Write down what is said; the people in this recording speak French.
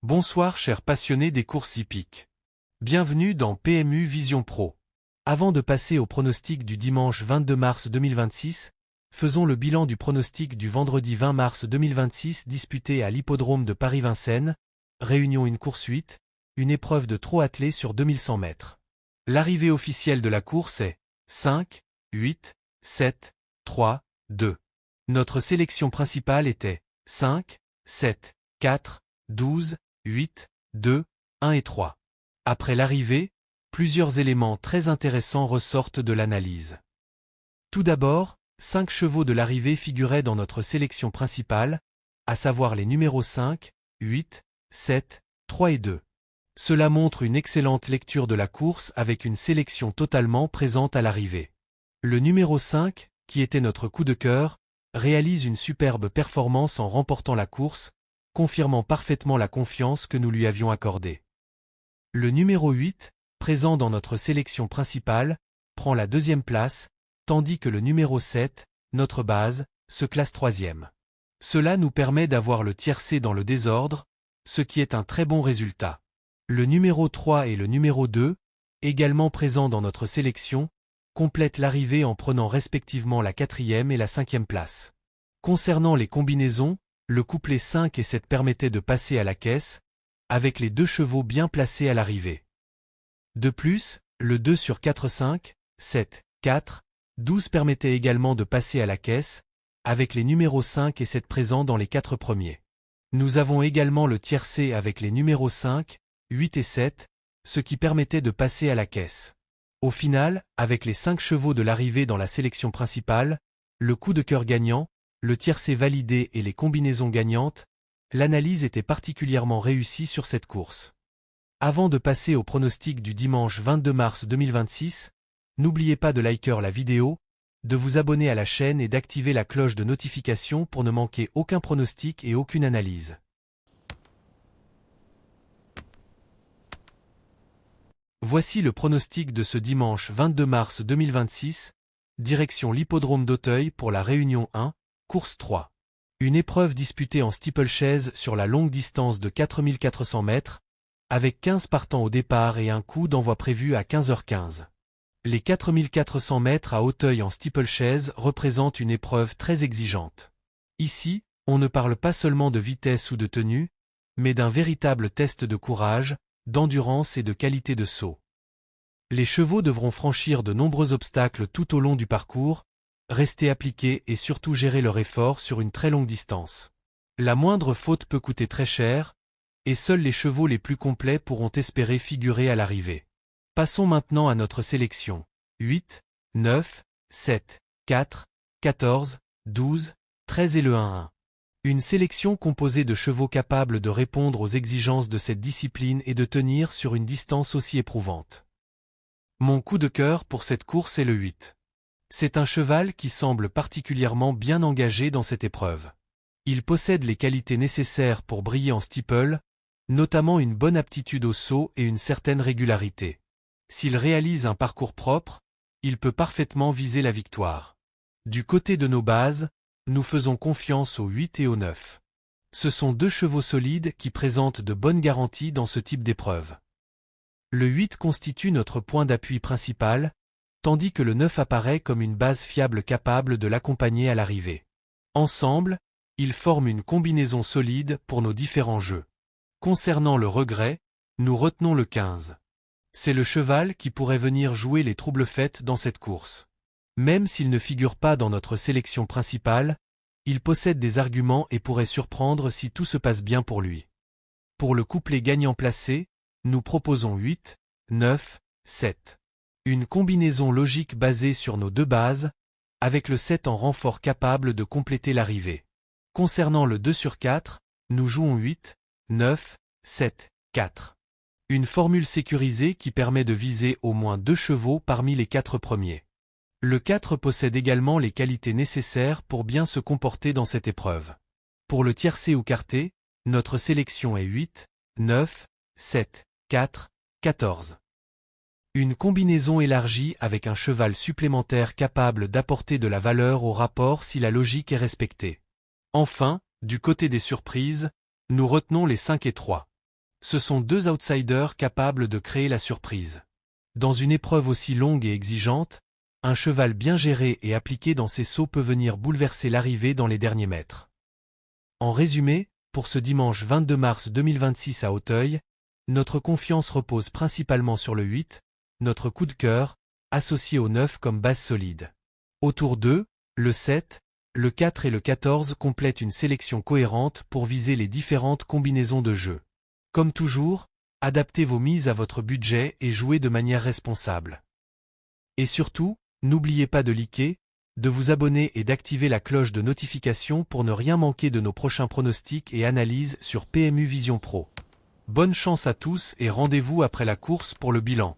Bonsoir chers passionnés des courses hippiques. Bienvenue dans PMU Vision Pro. Avant de passer au pronostic du dimanche 22 mars 2026, faisons le bilan du pronostic du vendredi 20 mars 2026 disputé à l'hippodrome de Paris-Vincennes, réunion une course 8, une épreuve de trot attelé sur 2100 mètres. L'arrivée officielle de la course est 5, 8, 7, 3, 2. Notre sélection principale était 5, 7, 4, 12, 8, 2, 1 et 3. Après l'arrivée, plusieurs éléments très intéressants ressortent de l'analyse. Tout d'abord, 5 chevaux de l'arrivée figuraient dans notre sélection principale, à savoir les numéros 5, 8, 7, 3 et 2. Cela montre une excellente lecture de la course avec une sélection totalement présente à l'arrivée. Le numéro 5, qui était notre coup de cœur, réalise une superbe performance en remportant la course, confirmant parfaitement la confiance que nous lui avions accordée. Le numéro 8, présent dans notre sélection principale, prend la deuxième place, tandis que le numéro 7, notre base, se classe troisième. Cela nous permet d'avoir le tiercé dans le désordre, ce qui est un très bon résultat. Le numéro 3 et le numéro 2, également présents dans notre sélection, complètent l'arrivée en prenant respectivement la quatrième et la cinquième place. Concernant les combinaisons, le couplet 5 et 7 permettait de passer à la caisse, avec les deux chevaux bien placés à l'arrivée. De plus, le 2 sur 4 5, 7, 4, 12 permettait également de passer à la caisse, avec les numéros 5 et 7 présents dans les 4 premiers. Nous avons également le tiercé avec les numéros 5, 8 et 7, ce qui permettait de passer à la caisse. Au final, avec les 5 chevaux de l'arrivée dans la sélection principale, le coup de cœur gagnant, le tiercé validé et les combinaisons gagnantes, l'analyse était particulièrement réussie sur cette course. Avant de passer au pronostic du dimanche 22 mars 2026, n'oubliez pas de liker la vidéo, de vous abonner à la chaîne et d'activer la cloche de notification pour ne manquer aucun pronostic et aucune analyse. Voici le pronostic de ce dimanche 22 mars 2026, direction l'hippodrome d'Auteuil pour la Réunion 1, course 3. Une épreuve disputée en steeplechase sur la longue distance de 4400 mètres, avec 15 partants au départ et un coup d'envoi prévu à 15h15. Les 4400 mètres à Auteuil en steeplechase représentent une épreuve très exigeante. Ici, on ne parle pas seulement de vitesse ou de tenue, mais d'un véritable test de courage, d'endurance et de qualité de saut. Les chevaux devront franchir de nombreux obstacles tout au long du parcours, rester appliqués et surtout gérer leur effort sur une très longue distance. La moindre faute peut coûter très cher, et seuls les chevaux les plus complets pourront espérer figurer à l'arrivée. Passons maintenant à notre sélection. 8, 9, 7, 4, 14, 12, 13 et le 1-1. Une sélection composée de chevaux capables de répondre aux exigences de cette discipline et de tenir sur une distance aussi éprouvante. Mon coup de cœur pour cette course est le 8. C'est un cheval qui semble particulièrement bien engagé dans cette épreuve. Il possède les qualités nécessaires pour briller en steeple, notamment une bonne aptitude au saut et une certaine régularité. S'il réalise un parcours propre, il peut parfaitement viser la victoire. Du côté de nos bases, nous faisons confiance au 8 et au 9. Ce sont deux chevaux solides qui présentent de bonnes garanties dans ce type d'épreuve. Le 8 constitue notre point d'appui principal, tandis que le 9 apparaît comme une base fiable capable de l'accompagner à l'arrivée. Ensemble, ils forment une combinaison solide pour nos différents jeux. Concernant le regret, nous retenons le 15. C'est le cheval qui pourrait venir jouer les troubles-fêtes dans cette course. Même s'il ne figure pas dans notre sélection principale, il possède des arguments et pourrait surprendre si tout se passe bien pour lui. Pour le couplet gagnant placé, nous proposons 8, 9, 7. Une combinaison logique basée sur nos deux bases, avec le 7 en renfort capable de compléter l'arrivée. Concernant le 2 sur 4, nous jouons 8, 9, 7, 4. Une formule sécurisée qui permet de viser au moins 2 chevaux parmi les 4 premiers. Le 4 possède également les qualités nécessaires pour bien se comporter dans cette épreuve. Pour le tiercé ou quarté, notre sélection est 8, 9, 7, 4, 14. Une combinaison élargie avec un cheval supplémentaire capable d'apporter de la valeur au rapport si la logique est respectée. Enfin, du côté des surprises, nous retenons les 5 et 3. Ce sont deux outsiders capables de créer la surprise. Dans une épreuve aussi longue et exigeante, un cheval bien géré et appliqué dans ses sauts peut venir bouleverser l'arrivée dans les derniers mètres. En résumé, pour ce dimanche 22 mars 2026 à Auteuil, notre confiance repose principalement sur le 8, notre coup de cœur, associé au 9 comme base solide. Autour d'eux, le 7, le 4 et le 14 complètent une sélection cohérente pour viser les différentes combinaisons de jeu. Comme toujours, adaptez vos mises à votre budget et jouez de manière responsable. Et surtout, n'oubliez pas de liker, de vous abonner et d'activer la cloche de notification pour ne rien manquer de nos prochains pronostics et analyses sur PMU Vision Pro. Bonne chance à tous et rendez-vous après la course pour le bilan.